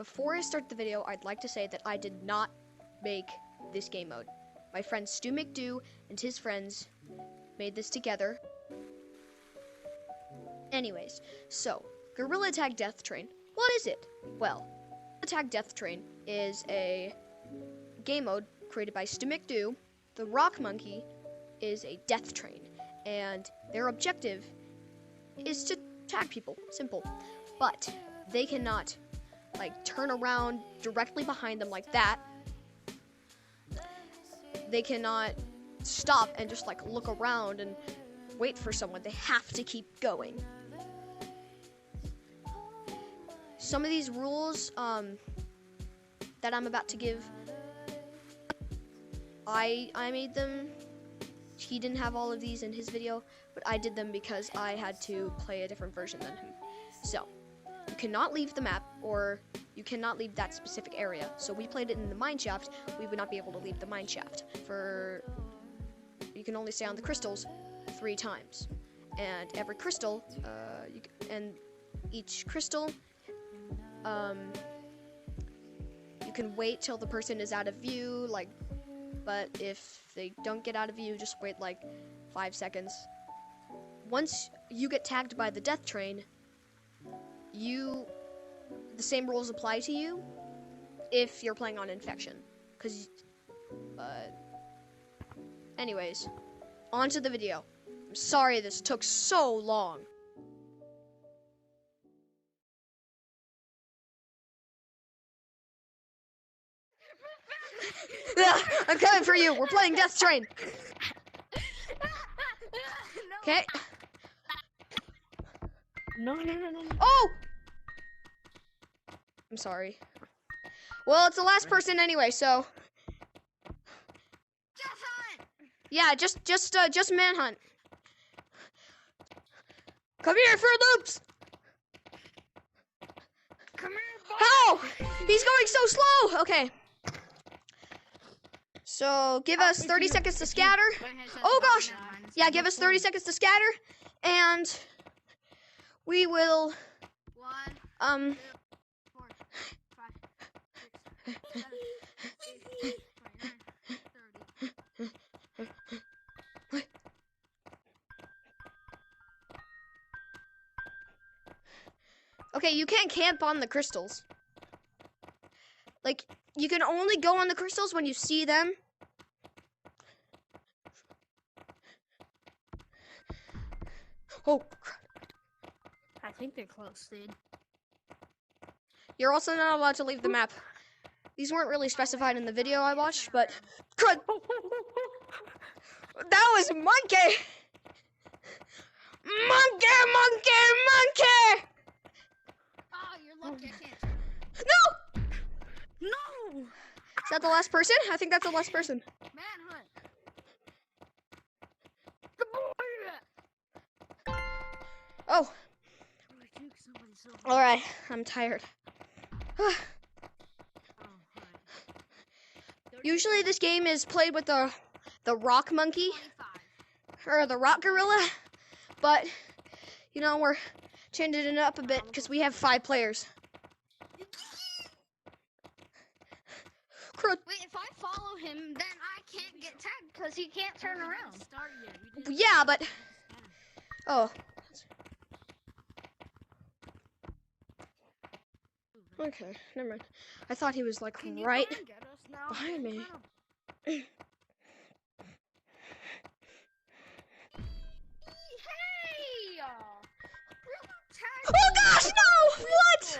Before I start the video, I'd like to say that I did not make this game mode. My friend Stumcdoo and his friends made this together. Anyways, so, Gorilla Tag Death Train. What is it? Well, Gorilla Tag Death Train is a game mode created by Stumcdoo. The Rock Monkey is a death train, and their objective is to tag people. Simple. But they cannot, like, turn around directly behind them like that. They cannot stop and just, like, look around and wait for someone. They have to keep going. Some of these rules that I'm about to give, I made them. He didn't have all of these in his video, but I did them because I had to play a different version than him. So, you cannot leave the map, or you cannot leave that specific area. So we played it in the mine shaft. We would not be able to leave the mine shaft. You can only stay on the crystals 3 times. And every crystal, and each crystal, you can wait till the person is out of view, but if they don't get out of view, just wait like 5 seconds. Once you get tagged by the death train, the same rules apply to you if you're playing on infection. Anyways, on to the video. I'm sorry this took so long. I'm coming for you. We're playing Death Train. Okay. No. Oh! I'm sorry. Well, it's the last person anyway, so. Yeah, just manhunt. Come here, Fruit Loops. Come here, boy. How? He's going so slow. Okay. So, give us 30 seconds to scatter. Oh, gosh. Yeah, give us 30 seconds to scatter. And we will... 1, 2, 4, 5, 6, 7, 8, 29, 30. Okay, you can't camp on the crystals. Like, you can only go on the crystals when you see them. Oh, crap. I think they're close, dude. You're also not allowed to leave the map. These weren't really specified in the video I watched, but... Crud! That was monkey! Monkey! Oh, you're lucky I can't. No! No! Is that the last person? I think that's the last person. Manhunt. The boy. Oh. Alright, I'm tired. Usually this game is played with the rock monkey, or the rock gorilla, but, you know, we're changing it up a bit because we have 5 players. Crud. Wait, if I follow him, then I can't get tagged because he can't turn around. Yeah, but... Oh. Okay, never mind. I thought he was, like, right behind me. Hey! Oh gosh, no! What?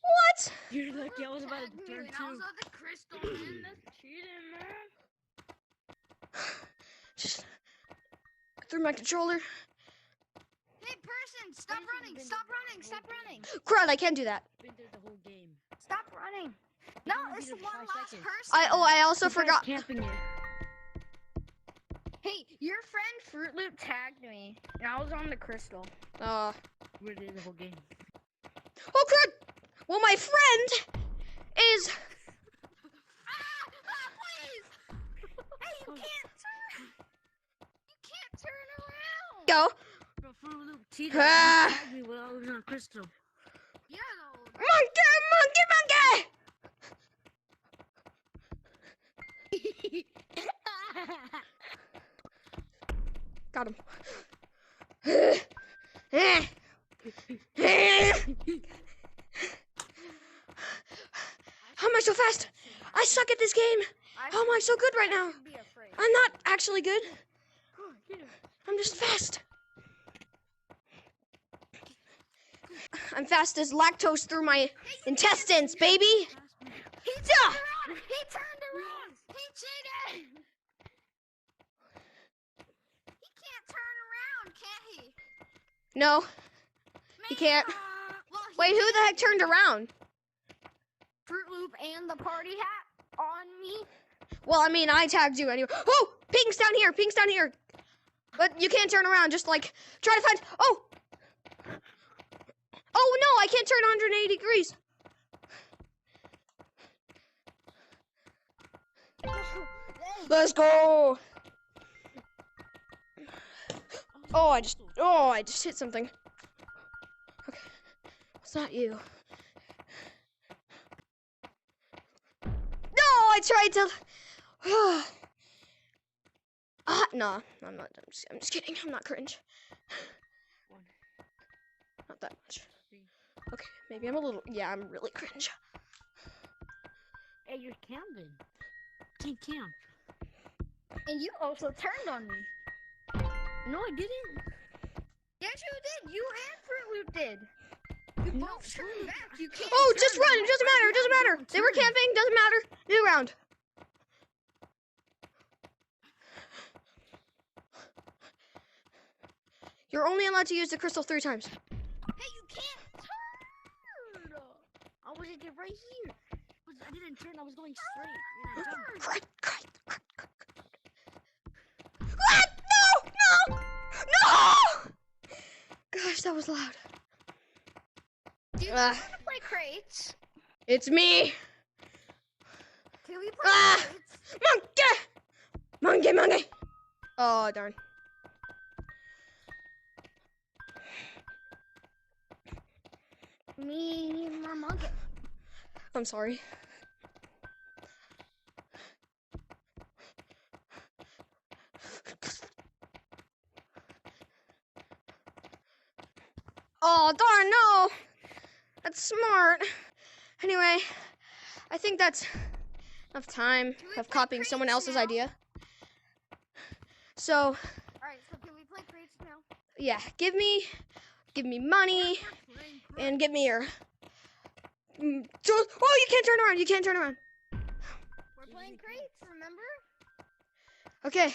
What? You're lucky I was about to turn too. I was on the crystal, man. That's cheating, man. Just threw my controller. Hey, person, stop running! Stop running! Stop running! Crud, I can't do that. Been through the whole game. Stop running! No, it's the one last person. I also forgot. Camping you. Hey, your friend Fruit Loop tagged me, and I was on the crystal. We're doing the whole game. Oh crud! Well, my friend is. Please! Hey, you can't turn. You can't turn around. Go. Bro, Fruit Loop tagged me when I was on crystal. Yeah, Monkey! Got him. How am I so fast? I suck at this game. How am I so good right now? I'm not actually good. I'm just fast. I'm fast as lactose through my intestines, baby. He turned around! He turned around! He cheated! He can't turn around, can he? No, he can't. Well, Wait, who the heck turned around? Fruit Loop and the party hat on me. Well, I mean, I tagged you anyway. Oh, Pink's down here. Pink's down here. But you can't turn around. Just like try to find. Oh. Oh no, I can't turn 180 degrees. Let's go. Oh, I just hit something. Okay, it's not you. No, I tried to. Nah, I'm not. I'm just kidding. I'm not cringe. Not that much. Okay, maybe I'm a little. Yeah, I'm really cringe. Hey, you're counting. Can't count. And you also turned on me. No, I didn't. Yes, you did. You and Fruit Loop did. You both turned back. You can't. Oh, just run. It doesn't matter. It doesn't matter. They were camping. Doesn't matter. New round. You're only allowed to use the crystal 3 times. Hey, you can't turn. I was right here. I didn't turn. I was going straight. What? No! No! No! Gosh, that was loud. Do you want to play crates? It's me. Can we play crates? Monkey! Monkey! Oh, darn. Me, my monkey. I'm sorry. Oh, darn, no! That's smart. Anyway, I think that's enough time of copying someone else's idea. So, Alright, so can we play crates now? yeah, give me money and give me your. Oh, you can't turn around. You can't turn around. We're playing crates, remember? Okay.